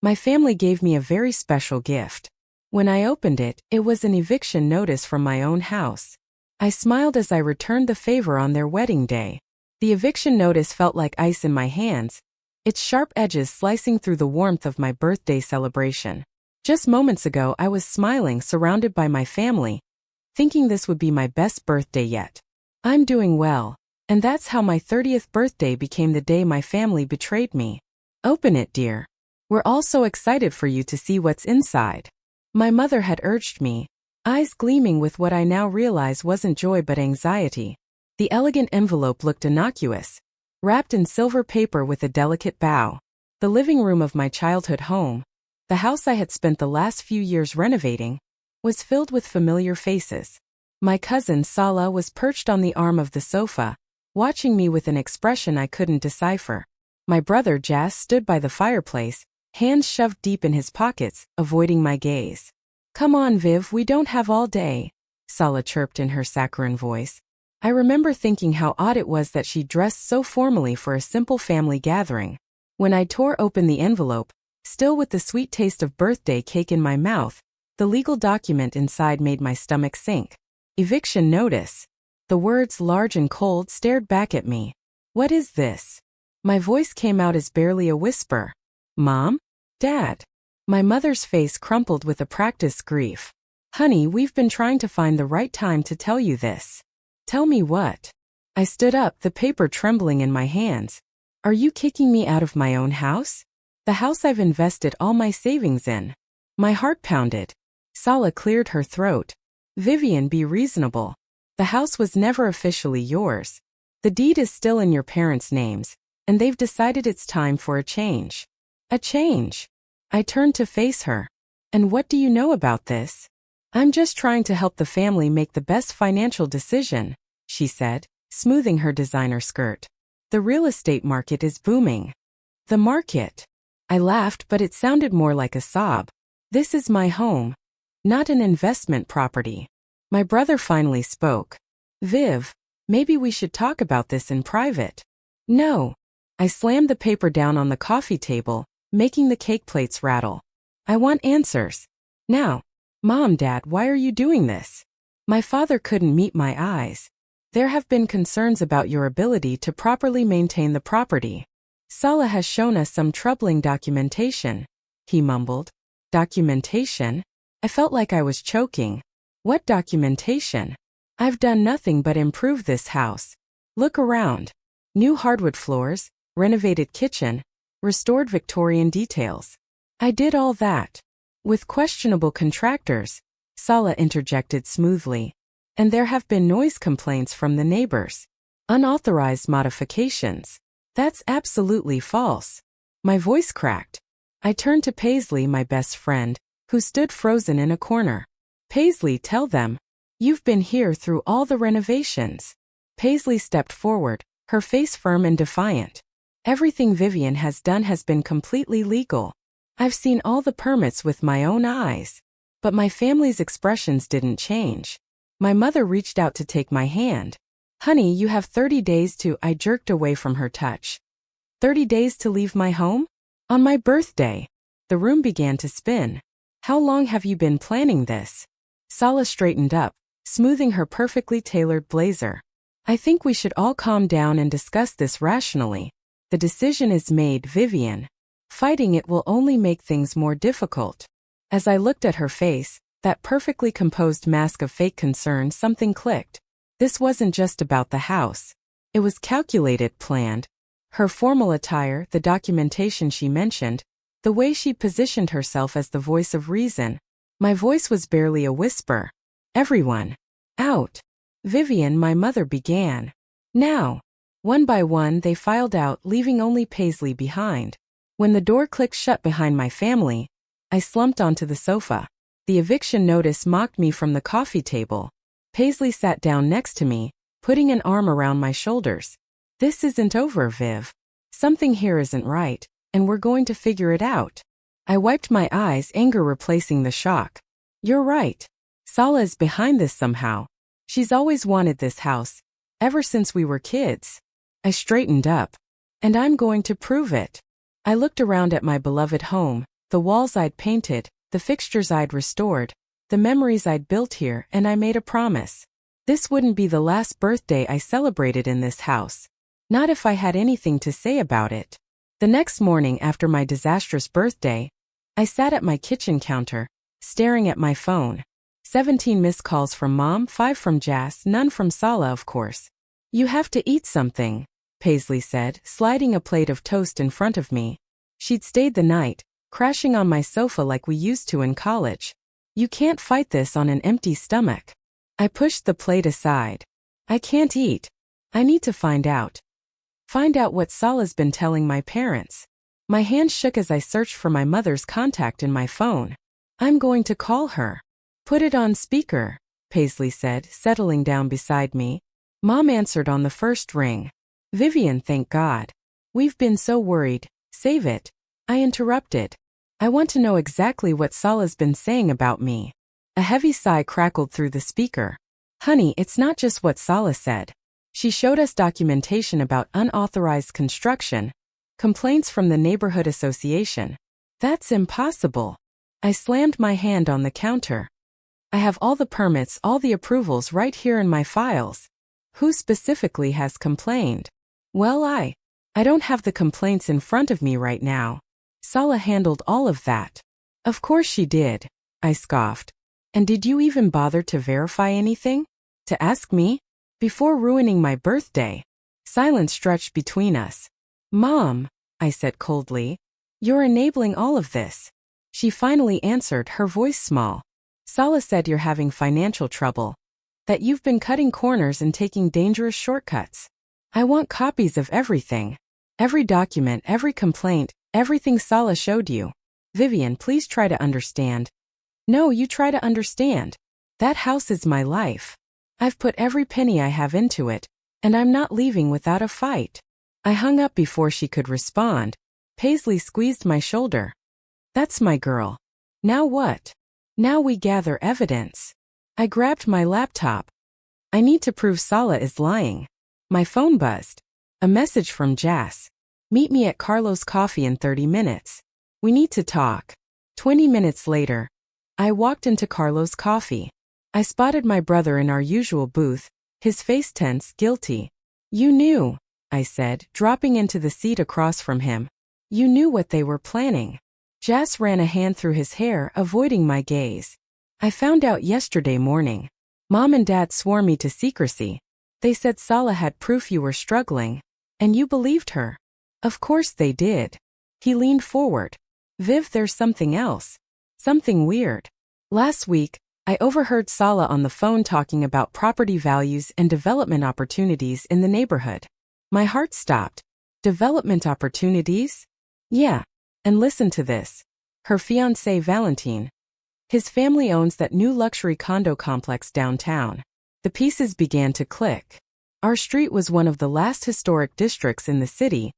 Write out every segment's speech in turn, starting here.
My family gave me a very special gift. When I opened it, it was an eviction notice from my own house. I smiled as I returned the favor on their wedding day. The eviction notice felt like ice in my hands, its sharp edges slicing through the warmth of my birthday celebration. Just moments ago I was smiling, surrounded by my family, thinking this would be my best birthday yet. I'm doing well, and that's how my 30th birthday became the day my family betrayed me. Open it, dear. We're all so excited for you to see what's inside. My mother had urged me, eyes gleaming with what I now realize wasn't joy but anxiety. The elegant envelope looked innocuous, wrapped in silver paper with a delicate bow. The living room of my childhood home, the house I had spent the last few years renovating, was filled with familiar faces. My cousin Sala was perched on the arm of the sofa, watching me with an expression I couldn't decipher. My brother Jas stood by the fireplace, hands shoved deep in his pockets, avoiding my gaze. "Come on, Viv, we don't have all day," Sala chirped in her saccharine voice. I remember thinking how odd it was that she dressed so formally for a simple family gathering. When I tore open the envelope, still with the sweet taste of birthday cake in my mouth, the legal document inside made my stomach sink. Eviction notice. The words, large and cold, stared back at me. What is this? My voice came out as barely a whisper. Mom? Dad? My mother's face crumpled with a practiced grief. Honey, we've been trying to find the right time to tell you this. Tell me what? I stood up, the paper trembling in my hands. Are you kicking me out of my own house? The house I've invested all my savings in. My heart pounded. Sala cleared her throat. Vivian, be reasonable. The house was never officially yours. The deed is still in your parents' names, and they've decided it's time for a change. A change? I turned to face her. And what do you know about this? I'm just trying to help the family make the best financial decision, she said, smoothing her designer skirt. The real estate market is booming. The market? I laughed, but it sounded more like a sob. This is my home, not an investment property. My brother finally spoke. Viv, maybe we should talk about this in private. No. I slammed the paper down on the coffee table, making the cake plates rattle. I want answers. Now. Mom, Dad, why are you doing this? My father couldn't meet my eyes. There have been concerns about your ability to properly maintain the property. Sala has shown us some troubling documentation, he mumbled. Documentation? I felt like I was choking. What documentation? I've done nothing but improve this house. Look around. New hardwood floors, renovated kitchen, restored Victorian details. I did all that. With questionable contractors, Sala interjected smoothly. And there have been noise complaints from the neighbors. Unauthorized modifications. That's absolutely false. My voice cracked. I turned to Paisley, my best friend, who stood frozen in a corner. Paisley, tell them. You've been here through all the renovations. Paisley stepped forward, her face firm and defiant. Everything Vivian has done has been completely legal. I've seen all the permits with my own eyes. But my family's expressions didn't change. My mother reached out to take my hand. Honey, you have 30 days to. I jerked away from her touch. 30 days to leave my home? On my birthday. The room began to spin. How long have you been planning this? Sala straightened up, smoothing her perfectly tailored blazer. I think we should all calm down and discuss this rationally. The decision is made, Vivian. Fighting it will only make things more difficult. As I looked at her face, that perfectly composed mask of fake concern, something clicked. This wasn't just about the house. It was calculated, planned. Her formal attire, the documentation she mentioned, the way she positioned herself as the voice of reason. My voice was barely a whisper. Everyone. Out. Vivian, my mother began. Now. One by one they filed out, leaving only Paisley behind. When the door clicked shut behind my family, I slumped onto the sofa. The eviction notice mocked me from the coffee table. Paisley sat down next to me, putting an arm around my shoulders. This isn't over, Viv. Something here isn't right, and we're going to figure it out. I wiped my eyes, anger replacing the shock. You're right. Sala is behind this somehow. She's always wanted this house, ever since we were kids. I straightened up. And I'm going to prove it. I looked around at my beloved home, The walls I'd painted, the fixtures I'd restored, the memories I'd built here, and I made a promise. This wouldn't be the last birthday I celebrated in this house. Not if I had anything to say about it. The next morning after my disastrous birthday, I sat at my kitchen counter, staring at my phone. 17 missed calls from Mom, 5 from Jas, none from Sala, of course. You have to eat something, Paisley said, sliding a plate of toast in front of me. She'd stayed the night, crashing on my sofa like we used to in college. You can't fight this on an empty stomach. I pushed the plate aside. I can't eat. I need to find out. Find out what Sala's been telling my parents. My hand shook as I searched for my mother's contact in my phone. I'm going to call her. Put it on speaker, Paisley said, settling down beside me. Mom answered on the first ring. Vivian, thank God. We've been so worried. Save it. I interrupted. I want to know exactly what Sala's been saying about me. A heavy sigh crackled through the speaker. Honey, it's not just what Sala said. She showed us documentation about unauthorized construction, complaints from the neighborhood association. That's impossible. I slammed my hand on the counter. I have all the permits, all the approvals right here in my files. Who specifically has complained? Well, I don't have the complaints in front of me right now. Sala handled all of that. Of course she did, I scoffed. And did you even bother to verify anything? To ask me? Before ruining my birthday? Silence stretched between us. Mom, I said coldly, you're enabling all of this. She finally answered, her voice small. Sala said you're having financial trouble. That you've been cutting corners and taking dangerous shortcuts. I want copies of everything. Every document, every complaint, everything Sala showed you. Vivian, please try to understand. No, you try to understand. That house is my life. I've put every penny I have into it, and I'm not leaving without a fight. I hung up before she could respond. Paisley squeezed my shoulder. That's my girl. Now what? Now we gather evidence. I grabbed my laptop. I need to prove Sala is lying. My phone buzzed. A message from Jas. Meet me at Carlos Coffee in 30 minutes. We need to talk. 20 minutes later, I walked into Carlos Coffee. I spotted my brother in our usual booth, his face tense, guilty. You knew, I said, dropping into the seat across from him. You knew what they were planning. Jas ran a hand through his hair, avoiding my gaze. I found out yesterday morning. Mom and Dad swore me to secrecy. They said Sala had proof you were struggling, and you believed her. Of course they did. He leaned forward. Viv, there's something else. Something weird. Last week, I overheard Sala on the phone talking about property values and development opportunities in the neighborhood. My heart stopped. Development opportunities? Yeah. And listen to this. Her fiancé Valentin. His family owns that new luxury condo complex downtown. The pieces began to click. Our street was one of the last historic districts in the city,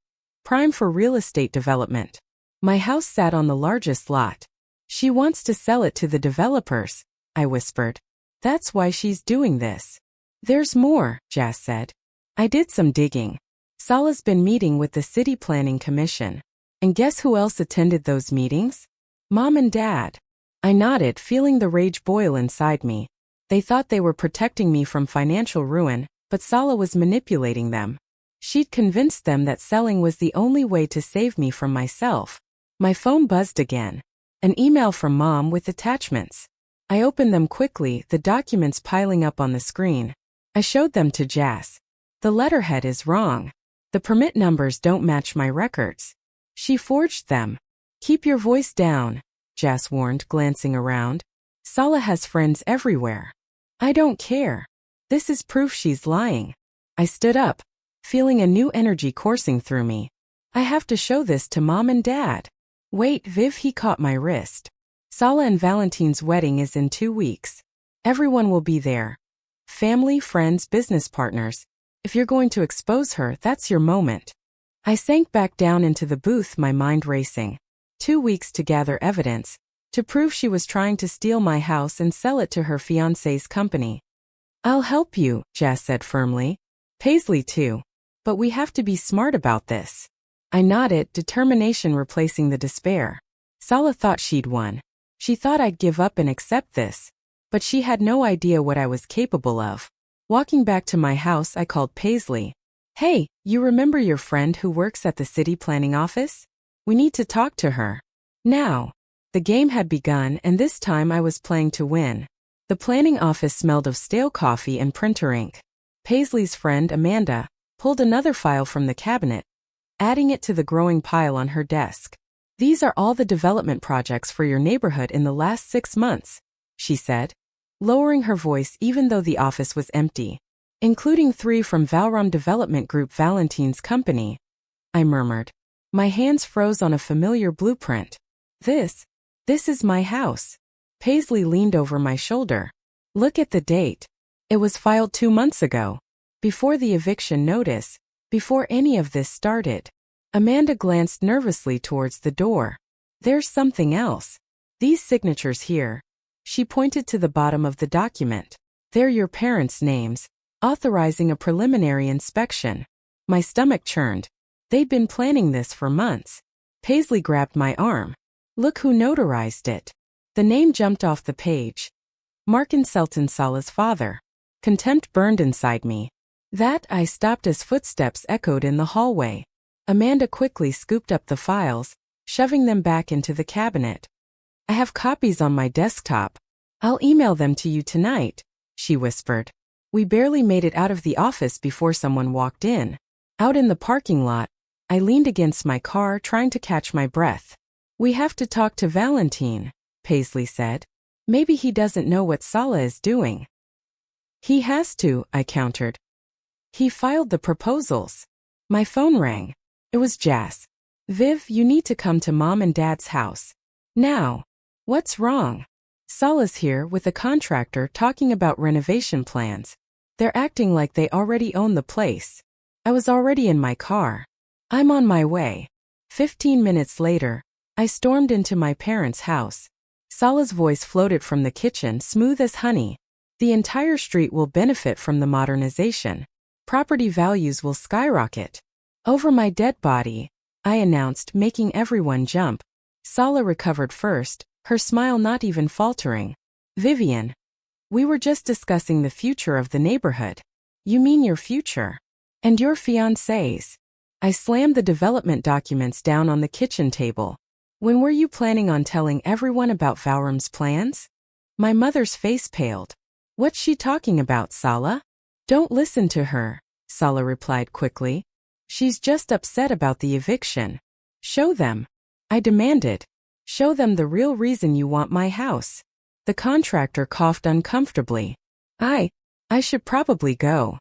prime for real estate development. My house sat on the largest lot. She wants to sell it to the developers, I whispered. That's why she's doing this. There's more, Jas said. I did some digging. Sala's been meeting with the City Planning Commission. And guess who else attended those meetings? Mom and Dad. I nodded, feeling the rage boil inside me. They thought they were protecting me from financial ruin, but Sala was manipulating them. She'd convinced them that selling was the only way to save me from myself. My phone buzzed again. An email from Mom with attachments. I opened them quickly, the documents piling up on the screen. I showed them to Jas. The letterhead is wrong. The permit numbers don't match my records. She forged them. Keep your voice down, Jas warned, glancing around. Sala has friends everywhere. I don't care. This is proof she's lying. I stood up, feeling a new energy coursing through me. I have to show this to Mom and Dad. Wait, Viv, he caught my wrist. Sala and Valentin's wedding is in 2 weeks. Everyone will be there. Family, friends, business partners. If you're going to expose her, that's your moment. I sank back down into the booth, my mind racing. 2 weeks to gather evidence, to prove she was trying to steal my house and sell it to her fiancé's company. I'll help you, Jas said firmly. Paisley too. But we have to be smart about this. I nodded, determination replacing the despair. Sala thought she'd won. She thought I'd give up and accept this. But she had no idea what I was capable of. Walking back to my house, I called Paisley. Hey, you remember your friend who works at the city planning office? We need to talk to her. Now. The game had begun, and this time I was playing to win. The planning office smelled of stale coffee and printer ink. Paisley's friend, Amanda, pulled another file from the cabinet, adding it to the growing pile on her desk. These are all the development projects for your neighborhood in the last 6 months, she said, lowering her voice even though the office was empty. Including 3 from Valram Development Group, Valentine's company. I murmured. My hands froze on a familiar blueprint. This is my house. Paisley leaned over my shoulder. Look at the date. It was filed 2 months ago. Before the eviction notice, before any of this started. Amanda glanced nervously towards the door. There's something else. These signatures here. She pointed to the bottom of the document. They're your parents' names, authorizing a preliminary inspection. My stomach churned. They'd been planning this for months. Paisley grabbed my arm. Look who notarized it. The name jumped off the page. Markin Selton, Sala's father. Contempt burned inside me. I stopped as footsteps echoed in the hallway. Amanda quickly scooped up the files, shoving them back into the cabinet. I have copies on my desktop. I'll email them to you tonight, she whispered. We barely made it out of the office before someone walked in. Out in the parking lot, I leaned against my car trying to catch my breath. We have to talk to Valentine, Paisley said. Maybe he doesn't know what Sala is doing. He has to, I countered. He filed the proposals. My phone rang. It was Jas. Viv, you need to come to Mom and Dad's house. Now. What's wrong? Sala's here with a contractor talking about renovation plans. They're acting like they already own the place. I was already in my car. I'm on my way. 15 minutes later, I stormed into my parents' house. Sala's voice floated from the kitchen, smooth as honey. The entire street will benefit from the modernization. Property values will skyrocket. Over my dead body, I announced, making everyone jump. Sala recovered first, her smile not even faltering. Vivian. We were just discussing the future of the neighborhood. You mean your future? And your fiancé's. I slammed the development documents down on the kitchen table. When were you planning on telling everyone about Valram's plans? My mother's face paled. What's she talking about, Sala? Don't listen to her, Sala replied quickly. She's just upset about the eviction. Show them. I demanded. Show them the real reason you want my house. The contractor coughed uncomfortably. I should probably go.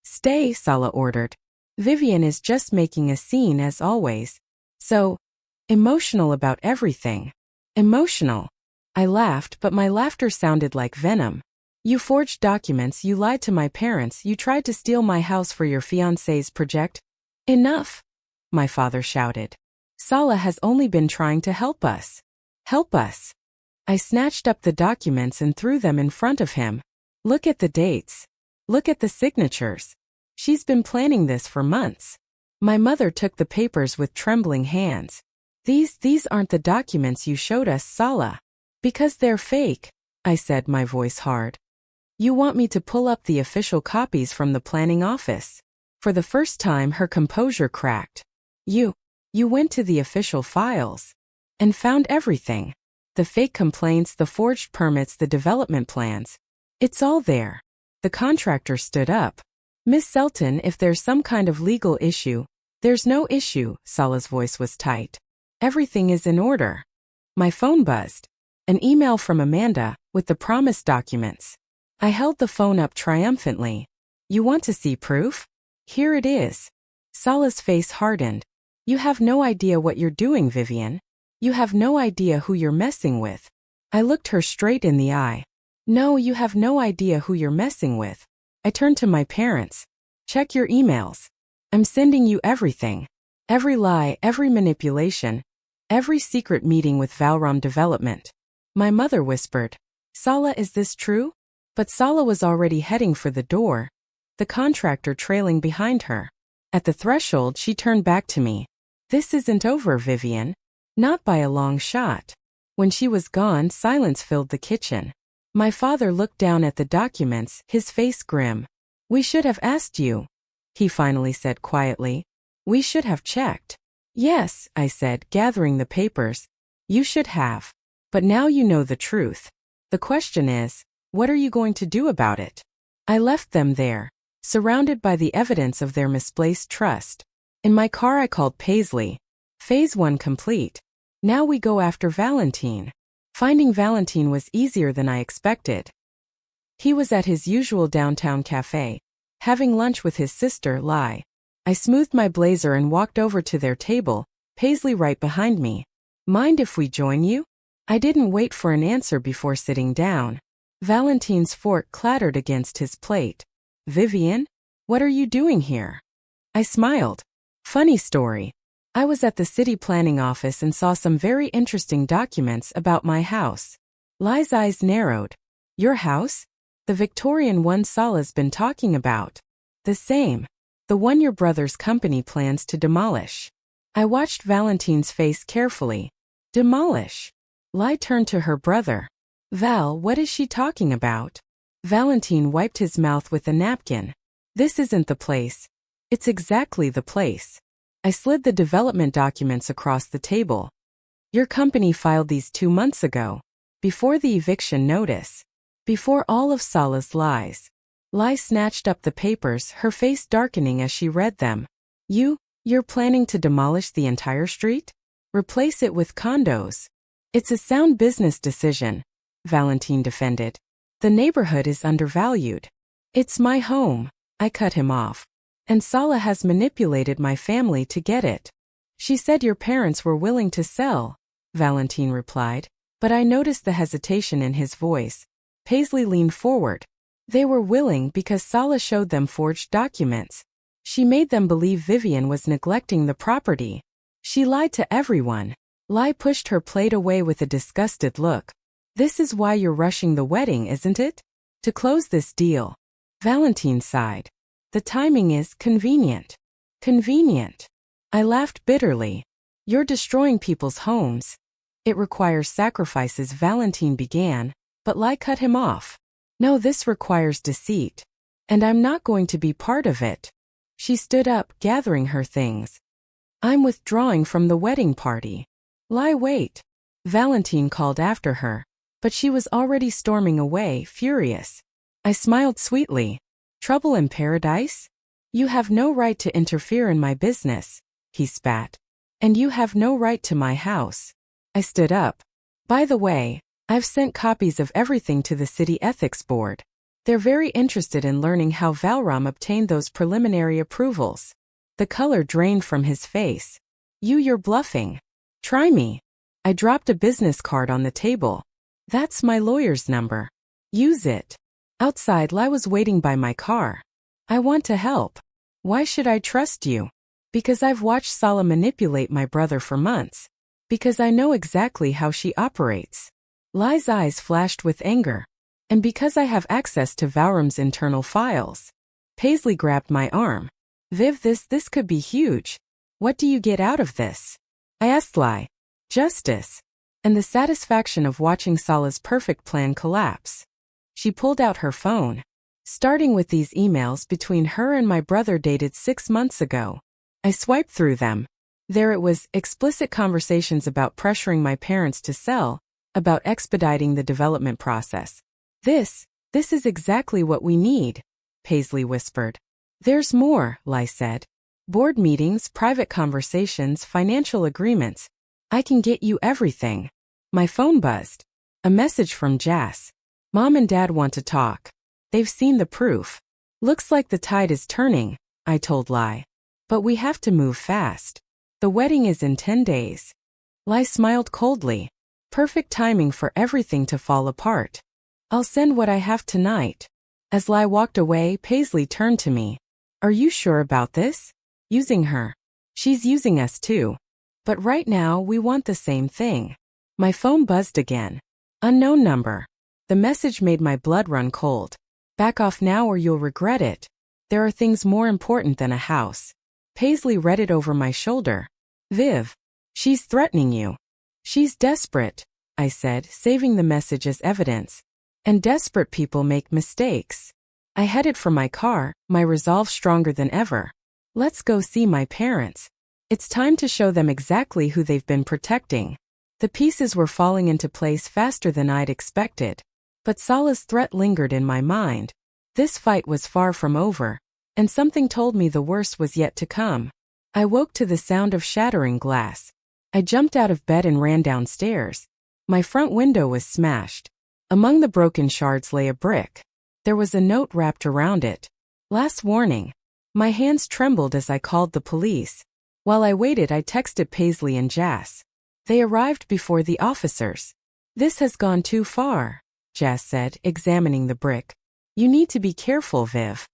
Stay, Sala ordered. Vivian is just making a scene as always. So emotional about everything. Emotional. I laughed, but my laughter sounded like venom. You forged documents, you lied to my parents, you tried to steal my house for your fiancé's project. Enough, my father shouted. Sala has only been trying to help us. Help us. I snatched up the documents and threw them in front of him. Look at the dates. Look at the signatures. She's been planning this for months. My mother took the papers with trembling hands. These aren't the documents you showed us, Sala. Because they're fake, I said, my voice hard. You want me to pull up the official copies from the planning office? For the first time, her composure cracked. You went to the official files and found everything. The fake complaints, the forged permits, the development plans. It's all there. The contractor stood up. Miss Selton, if there's some kind of legal issue. There's no issue, Sala's voice was tight. Everything is in order. My phone buzzed. An email from Amanda, with the promised documents. I held the phone up triumphantly. You want to see proof? Here it is. Sala's face hardened. You have no idea what you're doing, Vivian. You have no idea who you're messing with. I looked her straight in the eye. No, you have no idea who you're messing with. I turned to my parents. Check your emails. I'm sending you everything. Every lie, every manipulation, every secret meeting with Valram Development. My mother whispered. Sala, is this true? But Sala was already heading for the door, the contractor trailing behind her. At the threshold, she turned back to me. This isn't over, Vivian. Not by a long shot. When she was gone, silence filled the kitchen. My father looked down at the documents, his face grim. "We should have asked you," he finally said quietly. "We should have checked." "Yes," I said, gathering the papers. "You should have. But now you know the truth. The question is, what are you going to do about it?" I left them there, surrounded by the evidence of their misplaced trust. In my car I called Paisley. Phase 1 complete. Now we go after Valentine. Finding Valentine was easier than I expected. He was at his usual downtown cafe, having lunch with his sister, Lai. I smoothed my blazer and walked over to their table, Paisley right behind me. "Mind if we join you?" I didn't wait for an answer before sitting down. Valentine's fork clattered against his plate. "Vivian? What are you doing here?" I smiled. Funny story. I was at the city planning office and saw some very interesting documents about my house. Lai's eyes narrowed. "Your house? The Victorian one Sala's been talking about." "The same. The one your brother's company plans to demolish." I watched Valentine's face carefully. "Demolish?" Lai turned to her brother. "Val, what is she talking about?" Valentine wiped his mouth with a napkin. "This isn't the place." "It's exactly the place." I slid the development documents across the table. "Your company filed these 2 months ago. Before the eviction notice. Before all of Sala's lies." Lai snatched up the papers, her face darkening as she read them. You're planning to demolish the entire street? Replace it with condos?" "It's a sound business decision," Valentine defended. "The neighborhood is undervalued." "It's my home," I cut him off. "And Sala has manipulated my family to get it." "She said your parents were willing to sell," Valentine replied, but I noticed the hesitation in his voice. Paisley leaned forward. "They were willing because Sala showed them forged documents. She made them believe Vivian was neglecting the property. She lied to everyone." Lai pushed her plate away with a disgusted look. "This is why you're rushing the wedding, isn't it? To close this deal." Valentine sighed. "The timing is convenient." "Convenient?" I laughed bitterly. "You're destroying people's homes." "It requires sacrifices," Valentine began, but Lai cut him off. "No, this requires deceit. And I'm not going to be part of it." She stood up, gathering her things. "I'm withdrawing from the wedding party." "Lai, wait." Valentine called after her, but she was already storming away, furious. I smiled sweetly. "Trouble in paradise? You have no right to interfere in my business," he spat. "And you have no right to my house." I stood up. "By the way, I've sent copies of everything to the City Ethics Board. They're very interested in learning how Valram obtained those preliminary approvals." The color drained from his face. You're bluffing." "Try me." I dropped a business card on the table. "That's my lawyer's number. Use it." Outside, Lai was waiting by my car. "I want to help." "Why should I trust you?" "Because I've watched Sala manipulate my brother for months. Because I know exactly how she operates." Lai's eyes flashed with anger. "And because I have access to Valram's internal files." Paisley grabbed my arm. "Viv, this could be huge. What do you get out of this?" I asked Lai. "Justice. And the satisfaction of watching Sala's perfect plan collapse." She pulled out her phone. "Starting with these emails between her and my brother dated 6 months ago." I swiped through them. There it was, explicit conversations about pressuring my parents to sell, about expediting the development process. This is exactly what we need," Paisley whispered. "There's more," Lai said. "Board meetings, private conversations, financial agreements. I can get you everything." My phone buzzed. A message from Jas. "Mom and Dad want to talk. They've seen the proof." "Looks like the tide is turning," I told Lai. "But we have to move fast. The wedding is in 10 days." Lai smiled coldly. Perfect timing for everything to fall apart. "I'll send what I have tonight." As Lai walked away, Paisley turned to me. "Are you sure about this?" "Using her. She's using us too. But right now we want the same thing." My phone buzzed again. Unknown number. The message made my blood run cold. "Back off now or you'll regret it. There are things more important than a house." Paisley read it over my shoulder. "Viv. She's threatening you." She's desperate, I said, saving the message as evidence. And desperate people make mistakes. I headed for my car, my resolve stronger than ever. Let's go see my parents. It's time to show them exactly who they've been protecting. The pieces were falling into place faster than I'd expected. But Salah's threat lingered in my mind. This fight was far from over, and something told me the worst was yet to come. I woke to the sound of shattering glass. I jumped out of bed and ran downstairs. My front window was smashed. Among the broken shards lay a brick. There was a note wrapped around it. Last warning. My hands trembled as I called the police. While I waited, I texted Paisley and Jas. They arrived before the officers. This has gone too far, Jas said, examining the brick. You need to be careful, Viv.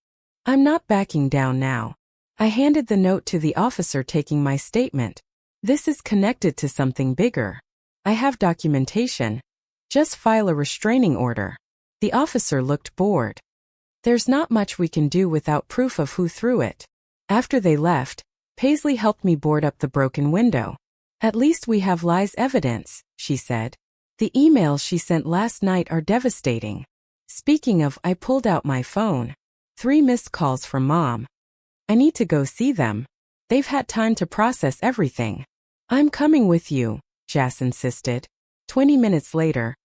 I'm not backing down now. I handed the note to the officer, taking my statement. This is connected to something bigger. I have documentation. Just file a restraining order. The officer looked bored. There's not much we can do without proof of who threw it. After they left, Paisley helped me board up the broken window. At least we have Lai's evidence, she said. The emails she sent last night are devastating. Speaking of, I pulled out my phone. 3 missed calls from Mom. I need to go see them. They've had time to process everything. I'm coming with you, Jas insisted. 20 minutes later,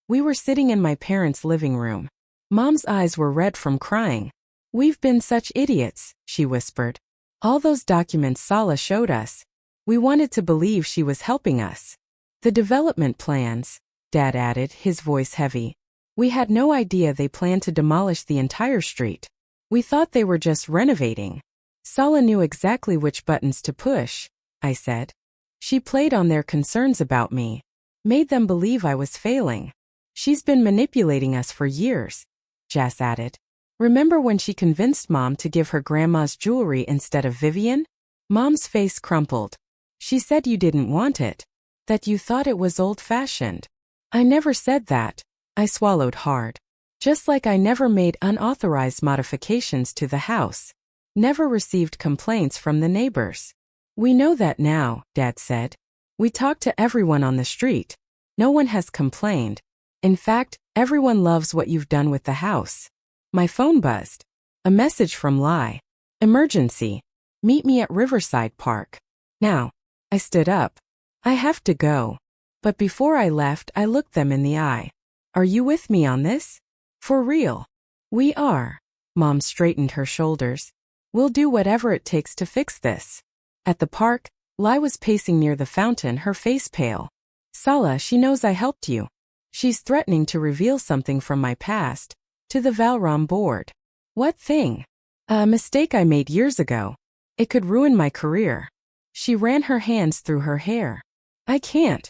we were sitting in my parents' living room. Mom's eyes were red from crying. We've been such idiots, she whispered. All those documents Salah showed us. We wanted to believe she was helping us. The development plans, Dad added, his voice heavy. We had no idea they planned to demolish the entire street. We thought they were just renovating. Salah knew exactly which buttons to push, I said. She played on their concerns about me. Made them believe I was failing. She's been manipulating us for years, Jas added. Remember when she convinced Mom to give her grandma's jewelry instead of Vivian? Mom's face crumpled. She said you didn't want it. That you thought it was old-fashioned. I never said that. I swallowed hard. Just like I never made unauthorized modifications to the house. Never received complaints from the neighbors. We know that now, Dad said. We talked to everyone on the street. No one has complained. In fact, everyone loves what you've done with the house. My phone buzzed. A message from Lai. Emergency. Meet me at Riverside Park. Now. I stood up. I have to go. But before I left, I looked them in the eye. Are you with me on this? For real? We are. Mom straightened her shoulders. We'll do whatever it takes to fix this. At the park, Lai was pacing near the fountain, her face pale. Salah, she knows I helped you. She's threatening to reveal something from my past, to the Valram board. What thing? A mistake I made years ago. It could ruin my career. She ran her hands through her hair. I can't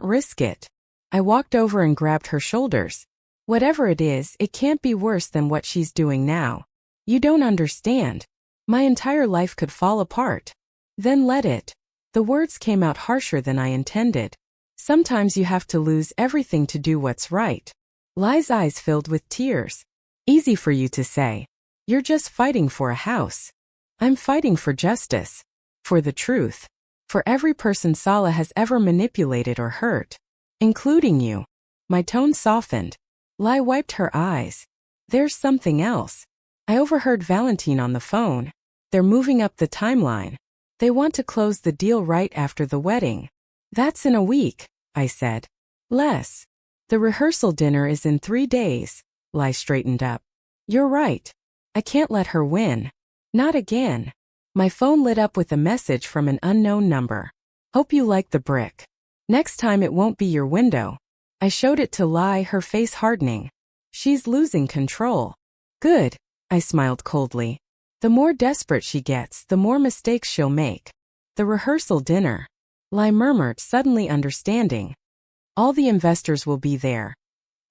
risk it. I walked over and grabbed her shoulders. Whatever it is, it can't be worse than what she's doing now. You don't understand. My entire life could fall apart. Then let it. The words came out harsher than I intended. Sometimes you have to lose everything to do what's right. Lai's eyes filled with tears. Easy for you to say. You're just fighting for a house. I'm fighting for justice. For the truth. For every person Salah has ever manipulated or hurt. Including you. My tone softened. Lai wiped her eyes. There's something else. I overheard Valentine on the phone. They're moving up the timeline. They want to close the deal right after the wedding. That's in a week, I said. Less. The rehearsal dinner is in 3 days. Lai straightened up. You're right. I can't let her win. Not again. My phone lit up with a message from an unknown number. Hope you like the brick. Next time it won't be your window. I showed it to Lai, her face hardening. She's losing control. Good, I smiled coldly. The more desperate she gets, the more mistakes she'll make. The rehearsal dinner. Lai murmured, suddenly understanding. All the investors will be there.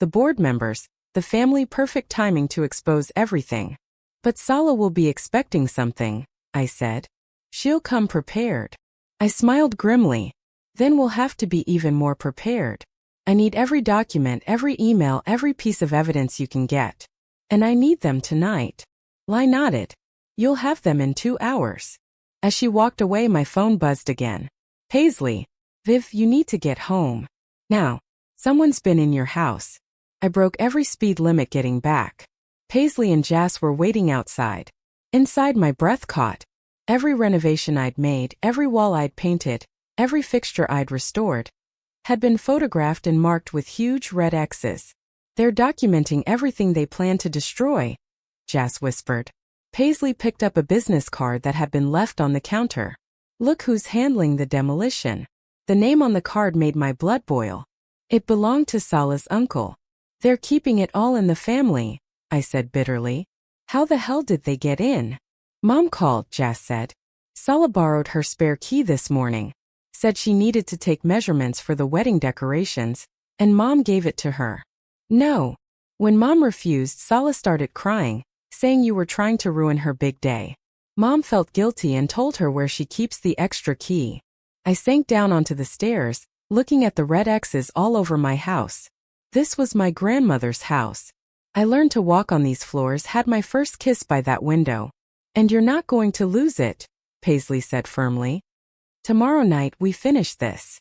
The board members, the family, perfect timing to expose everything. But Salah will be expecting something, I said. She'll come prepared. I smiled grimly. Then we'll have to be even more prepared. I need every document, every email, every piece of evidence you can get. And I need them tonight. Lai nodded. You'll have them in 2 hours. As she walked away, my phone buzzed again. Paisley. Viv, you need to get home. Now. Someone's been in your house. I broke every speed limit getting back. Paisley and Jas were waiting outside. Inside, my breath caught. Every renovation I'd made, every wall I'd painted, every fixture I'd restored, had been photographed and marked with huge red X's. They're documenting everything they plan to destroy, Jas whispered. Paisley picked up a business card that had been left on the counter. Look who's handling the demolition. The name on the card made my blood boil. It belonged to Salah's uncle. They're keeping it all in the family, I said bitterly. How the hell did they get in? Mom called, Jas said. Salah borrowed her spare key this morning. Said she needed to take measurements for the wedding decorations, and Mom gave it to her. No. When Mom refused, Salah started crying, saying you were trying to ruin her big day. Mom felt guilty and told her where she keeps the extra key. I sank down onto the stairs, looking at the red X's all over my house. This was my grandmother's house. I learned to walk on these floors, had my first kiss by that window. And you're not going to lose it, Paisley said firmly. Tomorrow night we finish this.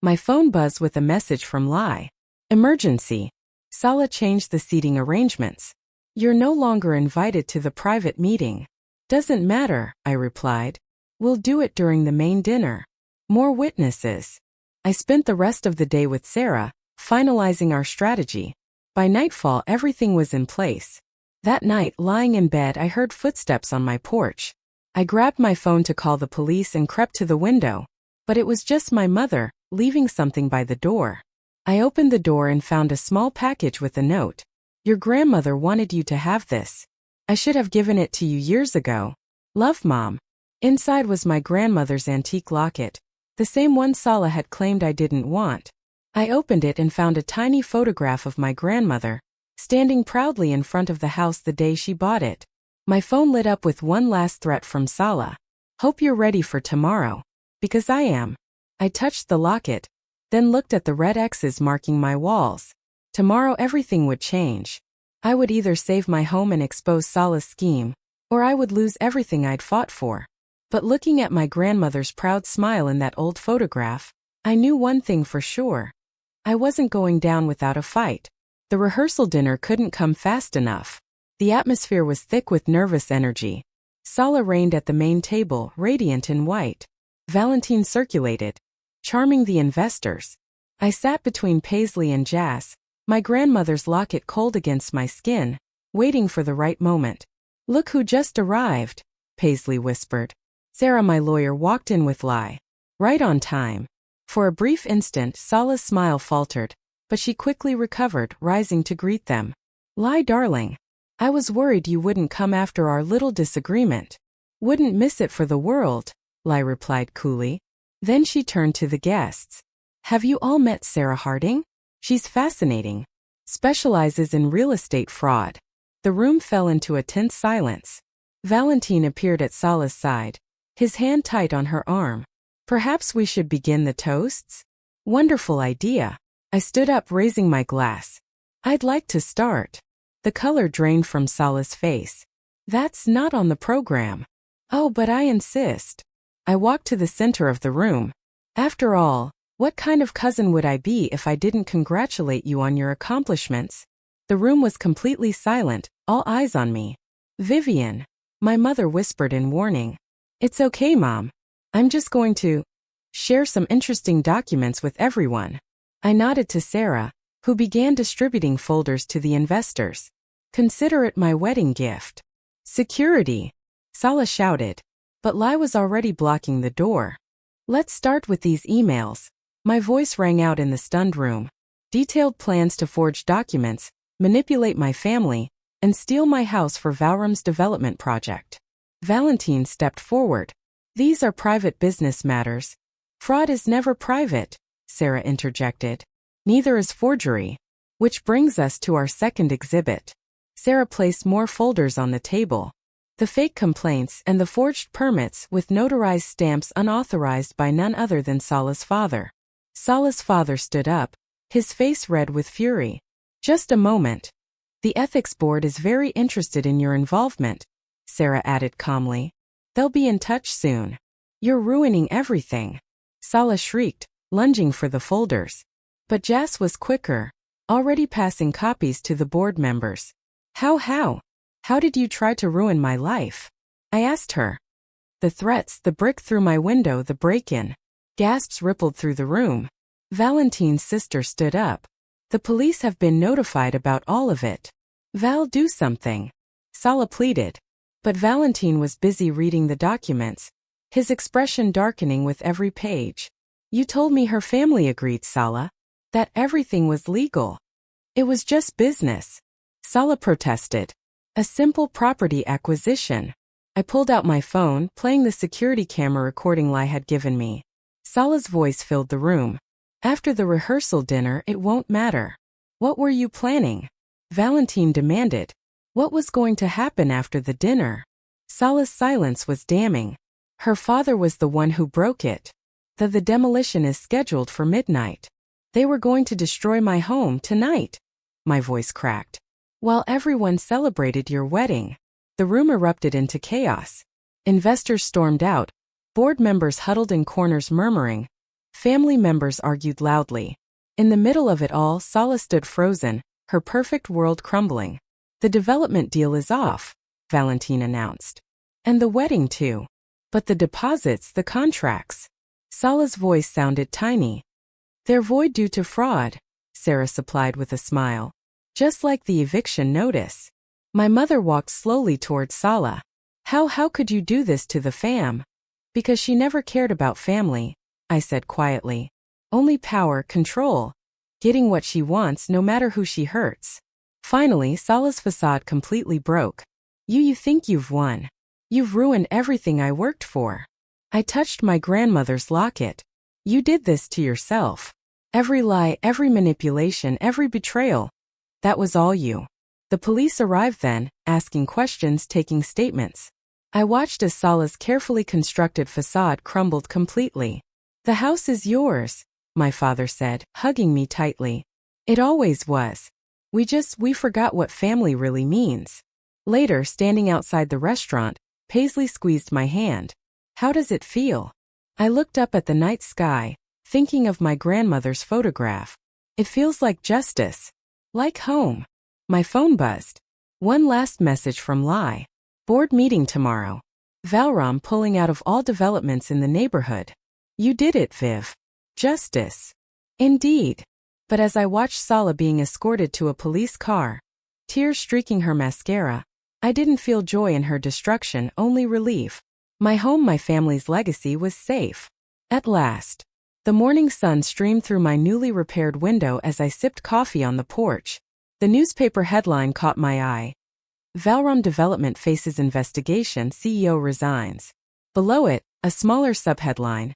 My phone buzzed with a message from Lai. Emergency. Salah changed the seating arrangements. You're no longer invited to the private meeting. Doesn't matter, I replied. We'll do it during the main dinner. More witnesses. I spent the rest of the day with Sarah, finalizing our strategy. By nightfall, everything was in place. That night, lying in bed, I heard footsteps on my porch. I grabbed my phone to call the police and crept to the window. But it was just my mother, leaving something by the door. I opened the door and found a small package with a note. Your grandmother wanted you to have this. I should have given it to you years ago. Love, Mom. Inside was my grandmother's antique locket. The same one Salah had claimed I didn't want. I opened it and found a tiny photograph of my grandmother, standing proudly in front of the house the day she bought it. My phone lit up with one last threat from Salah. Hope you're ready for tomorrow. Because I am. I touched the locket, then looked at the red X's marking my walls. Tomorrow everything would change. I would either save my home and expose Salah's scheme, or I would lose everything I'd fought for. But looking at my grandmother's proud smile in that old photograph, I knew one thing for sure. I wasn't going down without a fight. The rehearsal dinner couldn't come fast enough. The atmosphere was thick with nervous energy. Salah reigned at the main table, radiant in white. Valentine circulated, charming the investors. I sat between Paisley and Jas, my grandmother's locket cold against my skin, waiting for the right moment. Look who just arrived, Paisley whispered. Sarah, my lawyer, walked in with Lai. Right on time. For a brief instant, Salah's smile faltered, but she quickly recovered, rising to greet them. Lai, darling. I was worried you wouldn't come after our little disagreement. Wouldn't miss it for the world, Lai replied coolly. Then she turned to the guests. Have you all met Sarah Harding? She's fascinating. Specializes in real estate fraud. The room fell into a tense silence. Valentine appeared at Salah's side, his hand tight on her arm. Perhaps we should begin the toasts? Wonderful idea. I stood up, raising my glass. I'd like to start. The color drained from Salah's face. That's not on the program. Oh, but I insist. I walked to the center of the room. After all, what kind of cousin would I be if I didn't congratulate you on your accomplishments? The room was completely silent, all eyes on me. Vivian, my mother whispered in warning. It's okay, Mom. I'm just going to share some interesting documents with everyone. I nodded to Sarah, who began distributing folders to the investors. Consider it my wedding gift. Security, Salah shouted, but Lai was already blocking the door. Let's start with these emails. My voice rang out in the stunned room. Detailed plans to forge documents, manipulate my family, and steal my house for Valram's development project. Valentine stepped forward. These are private business matters. Fraud is never private, Sarah interjected. Neither is forgery. Which brings us to our second exhibit. Sarah placed more folders on the table. The fake complaints and the forged permits with notarized stamps unauthorized by none other than Salah's father. Salah's father stood up, his face red with fury. Just a moment. The ethics board is very interested in your involvement, Sarah added calmly. They'll be in touch soon. You're ruining everything. Salah shrieked, lunging for the folders. But Jas was quicker, already passing copies to the board members. How did you try to ruin my life? I asked her. The threats, the brick through my window, the break-in. Gasps rippled through the room. Valentine's sister stood up. The police have been notified about all of it. Val, do something. Sala pleaded. But Valentine was busy reading the documents, his expression darkening with every page. You told me her family agreed, Sala. That everything was legal. It was just business. Sala protested. A simple property acquisition. I pulled out my phone, playing the security camera recording Lai had given me. Sala's voice filled the room. After the rehearsal dinner, it won't matter. What were you planning? Valentine demanded. What was going to happen after the dinner? Sala's silence was damning. Her father was the one who broke it. The demolition is scheduled for midnight. They were going to destroy my home tonight. My voice cracked. While everyone celebrated your wedding. The room erupted into chaos. Investors stormed out. Board members huddled in corners murmuring. Family members argued loudly. In the middle of it all, Sala stood frozen, her perfect world crumbling. The development deal is off, Valentine announced. And the wedding too. But the deposits, the contracts. Sala's voice sounded tiny. They're void due to fraud, Sarah supplied with a smile. Just like the eviction notice. My mother walked slowly towards Sala. How could you do this to the fam? Because she never cared about family, I said quietly. Only power, control. Getting what she wants no matter who she hurts. Finally, Sala's facade completely broke. You think you've won. You've ruined everything I worked for. I touched my grandmother's locket. You did this to yourself. Every lie, every manipulation, every betrayal. That was all you. The police arrived then, asking questions, taking statements. I watched as Sala's carefully constructed facade crumbled completely. The house is yours, my father said, hugging me tightly. It always was. We forgot what family really means. Later, standing outside the restaurant, Paisley squeezed my hand. How does it feel? I looked up at the night sky, thinking of my grandmother's photograph. It feels like justice. Like home. My phone buzzed. One last message from Lai. Board meeting tomorrow. Valram pulling out of all developments in the neighborhood. You did it, Viv. Justice. Indeed. But as I watched Sala being escorted to a police car, tears streaking her mascara, I didn't feel joy in her destruction, only relief. My home, my family's legacy was safe. At last. The morning sun streamed through my newly repaired window as I sipped coffee on the porch. The newspaper headline caught my eye. Valram Development faces investigation, CEO resigns. Below it, a smaller subheadline.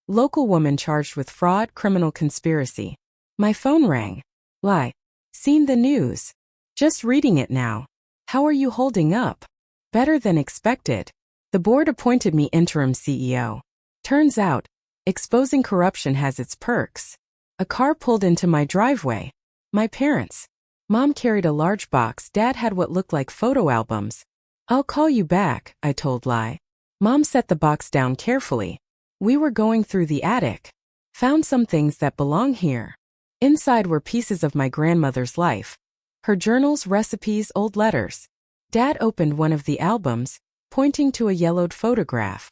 Local woman charged with fraud, criminal conspiracy. My phone rang. Lai. Seen the news. Just reading it now. How are you holding up? Better than expected. The board appointed me interim CEO. Turns out, exposing corruption has its perks. A car pulled into my driveway. My parents. Mom carried a large box. Dad had what looked like photo albums. I'll call you back, I told Lai. Mom set the box down carefully. We were going through the attic. Found some things that belong here. Inside were pieces of my grandmother's life. Her journals, recipes, old letters. Dad opened one of the albums, pointing to a yellowed photograph.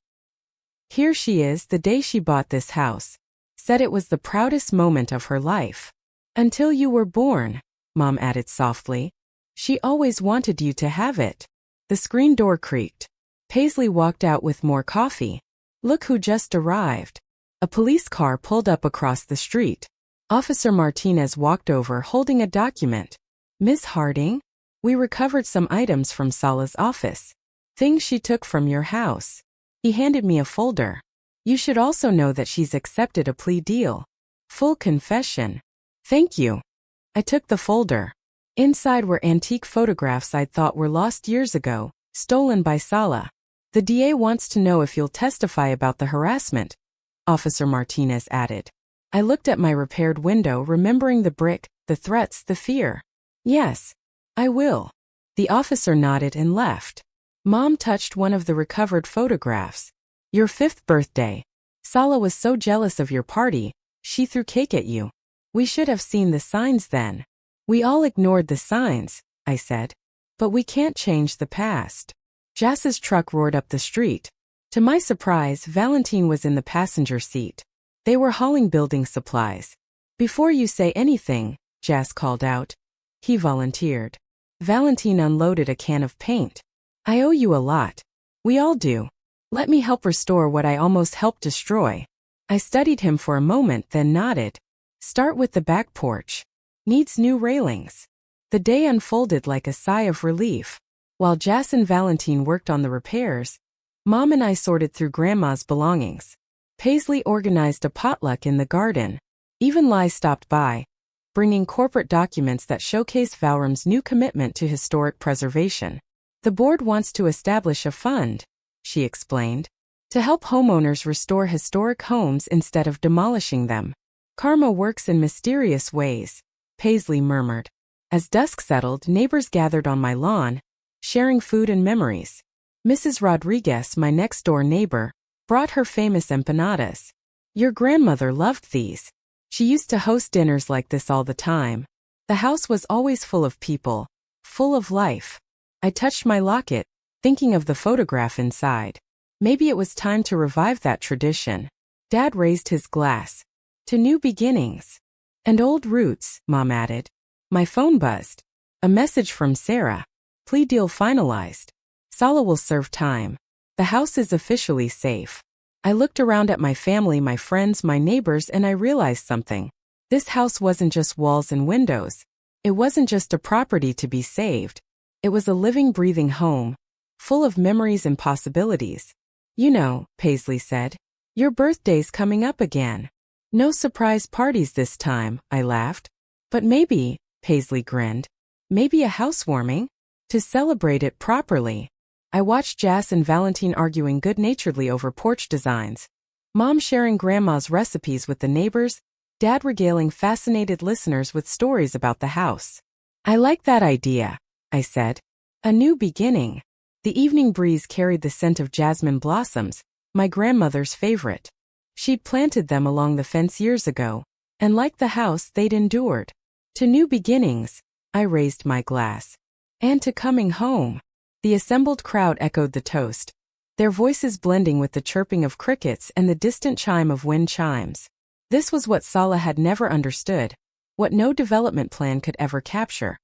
Here she is the day she bought this house. Said it was the proudest moment of her life. Until you were born, Mom added softly. She always wanted you to have it. The screen door creaked. Paisley walked out with more coffee. Look who just arrived. A police car pulled up across the street. Officer Martinez walked over holding a document. Miss Harding? We recovered some items from Sala's office. Things she took from your house. He handed me a folder. You should also know that she's accepted a plea deal. Full confession. Thank you. I took the folder. Inside were antique photographs I'd thought were lost years ago, stolen by Sala. The DA wants to know if you'll testify about the harassment, Officer Martinez added. I looked at my repaired window, remembering the brick, the threats, the fear. Yes, I will. The officer nodded and left. Mom touched one of the recovered photographs. Your 5th birthday. Sala was so jealous of your party, She threw cake at you. We should have seen the signs then. We all ignored the signs, I said. But we can't change the past. Jas's truck roared up the street. To my surprise, Valentine was in the passenger seat. They were hauling building supplies. Before you say anything, Jas called out. He volunteered. Valentine unloaded a can of paint. I owe you a lot. We all do. Let me help restore what I almost helped destroy. I studied him for a moment, then nodded. Start with the back porch. Needs new railings. The day unfolded like a sigh of relief. While Jas and Valentine worked on the repairs, Mom and I sorted through Grandma's belongings. Paisley organized a potluck in the garden. Even Lai stopped by, bringing corporate documents that showcase Valrum's new commitment to historic preservation. The board wants to establish a fund, she explained, to help homeowners restore historic homes instead of demolishing them. Karma works in mysterious ways, Paisley murmured. As dusk settled, neighbors gathered on my lawn, sharing food and memories. Mrs. Rodriguez, my next-door neighbor, brought her famous empanadas. Your grandmother loved these. She used to host dinners like this all the time. The house was always full of people, full of life. I touched my locket, thinking of the photograph inside. Maybe it was time to revive that tradition. Dad raised his glass. To new beginnings. And old roots, Mom added. My phone buzzed. A message from Sarah. Plea deal finalized. Sala will serve time. The house is officially safe. I looked around at my family, my friends, my neighbors, and I realized something. This house wasn't just walls and windows. It wasn't just a property to be saved. It was a living, breathing home, full of memories and possibilities. You know, Paisley said, your birthday's coming up again. No surprise parties this time, I laughed. But maybe, Paisley grinned, maybe a housewarming? To celebrate it properly. I watched Jas and Valentine arguing good-naturedly over porch designs. Mom sharing Grandma's recipes with the neighbors, Dad regaling fascinated listeners with stories about the house. I like that idea, I said. A new beginning. The evening breeze carried the scent of jasmine blossoms, my grandmother's favorite. She'd planted them along the fence years ago, and like the house they'd endured. To new beginnings, I raised my glass. And to coming home. The assembled crowd echoed the toast, their voices blending with the chirping of crickets and the distant chime of wind chimes. This was what Sala had never understood, what no development plan could ever capture.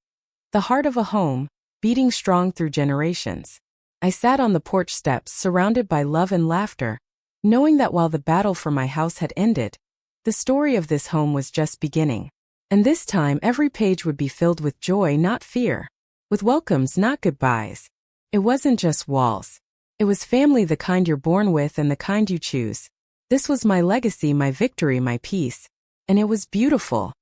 The heart of a home, beating strong through generations. I sat on the porch steps surrounded by love and laughter, knowing that while the battle for my house had ended, the story of this home was just beginning. And this time every page would be filled with joy, not fear. With welcomes, not goodbyes. It wasn't just walls. It was family, the kind you're born with and the kind you choose. This was my legacy, my victory, my peace. And it was beautiful.